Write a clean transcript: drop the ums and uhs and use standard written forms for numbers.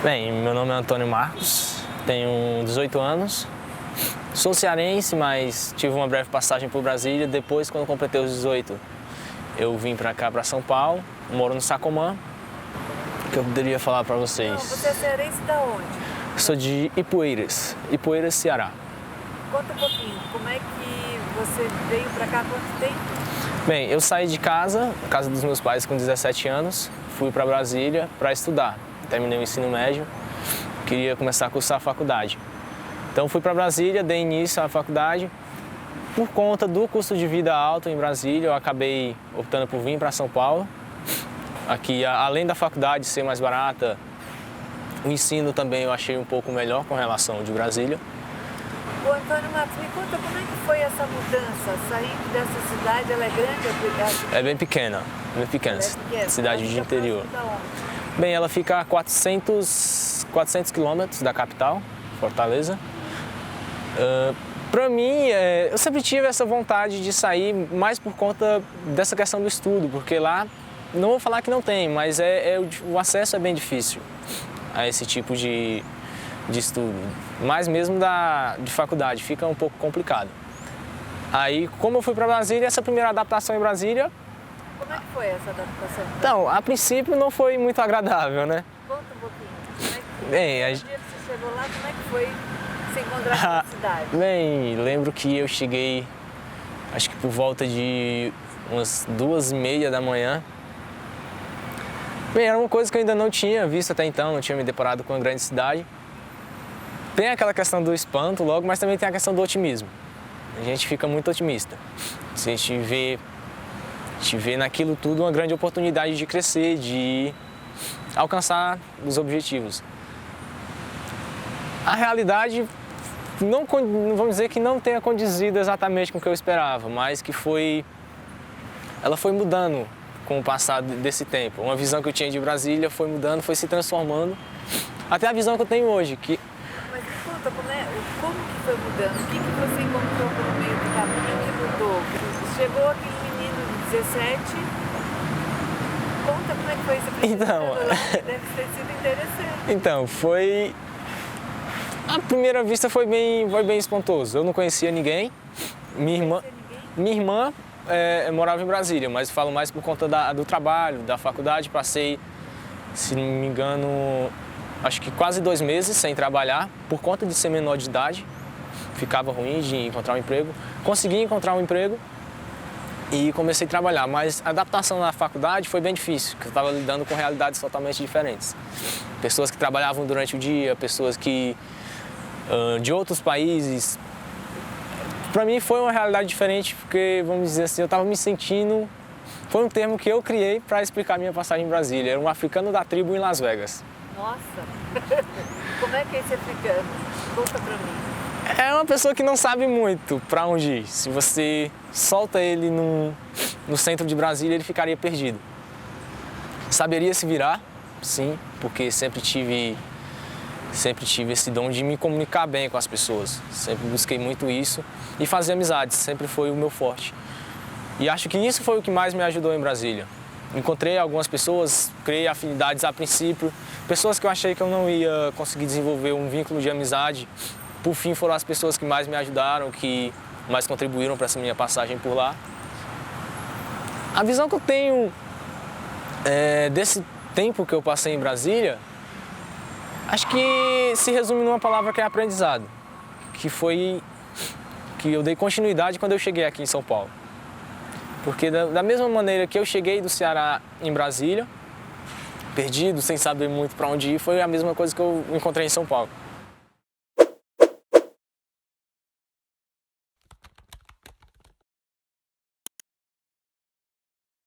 Bem, meu nome é Antônio Marcos, tenho 18 anos, sou cearense, mas tive uma breve passagem por Brasília. Depois, quando completei os 18, eu vim para cá, para São Paulo, moro no Sacomã. O que eu poderia falar para vocês? Não, você é cearense de onde? Sou de Ipueiras, Ceará. Conta um pouquinho, como é que você veio para cá há quanto tempo? Bem, eu saí de casa dos meus pais com 17 anos, fui para Brasília para estudar. Terminei o ensino médio, queria começar a cursar a faculdade. Então fui para Brasília, dei início à faculdade. Por conta do custo de vida alto em Brasília, eu acabei optando por vir para São Paulo. Aqui, além da faculdade ser mais barata, o ensino também eu achei um pouco melhor com relação ao de Brasília. Ô Antônio Marcos, me conta como é que foi essa mudança, saindo dessa cidade, ela é grande? É bem pequena, cidade de interior. Da onde? Bem, ela fica a 400 quilômetros da capital, Fortaleza. Para mim, eu sempre tive essa vontade de sair mais por conta dessa questão do estudo, porque lá, não vou falar que não tem, mas o acesso é bem difícil a esse tipo de estudo, mais mesmo de faculdade, fica um pouco complicado. Aí, como eu fui para Brasília, essa primeira adaptação em Brasília... Como é que foi essa adaptação? Então, a princípio não foi muito agradável, né? Conta um pouquinho, como é que Bem, no dia que você chegou lá, como é que foi se encontrar na cidade? Bem, lembro que eu cheguei, acho que por volta de umas 2h30 da manhã. Bem, era uma coisa que eu ainda não tinha visto até então, não tinha me deparado com uma grande cidade. Tem aquela questão do espanto logo, mas também tem a questão do otimismo. A gente fica muito otimista. A gente vê naquilo tudo uma grande oportunidade de crescer, de alcançar os objetivos. A realidade, não vamos dizer que não tenha condizido exatamente com o que eu esperava, mas que ela foi mudando com o passar desse tempo. Uma visão que eu tinha de Brasília foi mudando, foi se transformando, até a visão que eu tenho hoje. Mas me conta, como que foi mudando? O que você encontrou pelo meio do caminho que mudou? Chegou aquele menino de 17, conta como é que foi esse primeiro deve ter sido interessante. Então, à primeira vista foi bem espantoso. Eu não conhecia ninguém. Minha irmã morava em Brasília, mas falo mais por conta do trabalho, da faculdade. Passei, se não me engano, acho que quase 2 meses sem trabalhar, por conta de ser menor de idade. Ficava ruim de encontrar um emprego. Consegui encontrar um emprego e comecei a trabalhar, mas a adaptação na faculdade foi bem difícil, porque eu estava lidando com realidades totalmente diferentes. Pessoas que trabalhavam durante o dia, pessoas que de outros países. Para mim foi uma realidade diferente, porque, vamos dizer assim, eu estava me sentindo... Foi um termo que eu criei para explicar a minha passagem em Brasília. Era um africano da tribo em Las Vegas. Nossa! Como é que é esse africano? Conta para mim. É uma pessoa que não sabe muito para onde ir. Se você solta ele no centro de Brasília, ele ficaria perdido. Saberia se virar, sim, porque sempre tive esse dom de me comunicar bem com as pessoas. Sempre busquei muito isso e fazer amizades, sempre foi o meu forte. E acho que isso foi o que mais me ajudou em Brasília. Encontrei algumas pessoas, criei afinidades a princípio, pessoas que eu achei que eu não ia conseguir desenvolver um vínculo de amizade. Por fim, foram as pessoas que mais me ajudaram, que mais contribuíram para essa minha passagem por lá. A visão que eu tenho desse tempo que eu passei em Brasília, acho que se resume numa palavra que é aprendizado, que eu dei continuidade quando eu cheguei aqui em São Paulo. Porque da mesma maneira que eu cheguei do Ceará em Brasília, perdido, sem saber muito para onde ir, foi a mesma coisa que eu encontrei em São Paulo.